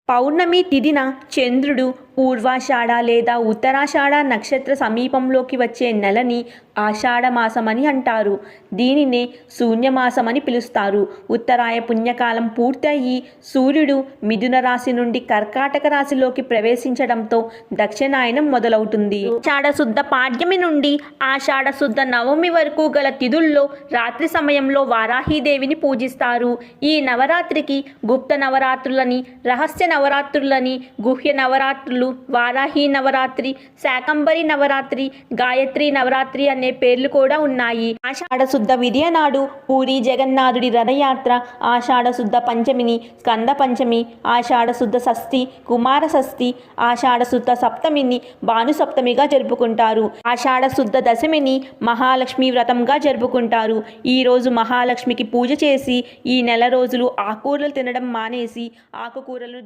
పౌర్ణమి తిథిన చంద్రుడు పూర్వాషాఢ లేదా ఉత్తరాషాఢ నక్షత్ర సమీపంలోకి వచ్చే నెలని ఆషాఢమాసమని అంటారు. దీనినే శూన్యమాసమని పిలుస్తారు. ఉత్తరాయ పుణ్యకాలం పూర్తయి సూర్యుడు మిథున రాశి నుండి కర్కాటక రాశిలోకి ప్రవేశించడంతో దక్షిణాయనం మొదలవుతుంది. ఆషాఢశుద్ధ పాడ్యమి నుండి ఆషాఢశుద్ధ నవమి వరకు గల తిథుల్లో రాత్రి సమయంలో వారాహీదేవిని పూజిస్తారు. ఈ నవరాత్రికి గుప్త నవరాత్రులని, రహస్య నవరాత్రులని, గుహ్య నవరాత్రులు, వారాహి నవరాత్రి, శాకంబరి నవరాత్రి, గాయత్రి నవరాత్రి అనే పేర్లు కూడా ఉన్నాయి. ఆషాఢశుద్ధ విదియ నాడు పూరి జగన్నాథుడి రథయాత్ర, ఆషాఢశుద్ధ పంచమిని స్కంద పంచమి, ఆషాఢశుద్ధ షష్ఠి కుమార షష్ఠి, ఆషాఢశుద్ధ సప్తమిని భాను సప్తమిగా జరుపుకుంటారు. ఆషాఢశుద్ధ దశమిని మహాలక్ష్మి వ్రతంగా జరుపుకుంటారు. ఈ రోజు మహాలక్ష్మికి పూజ చేసి ఈ నెల రోజులు ఆకుకూరలు తినడం మానేసి ఆకుకూరలు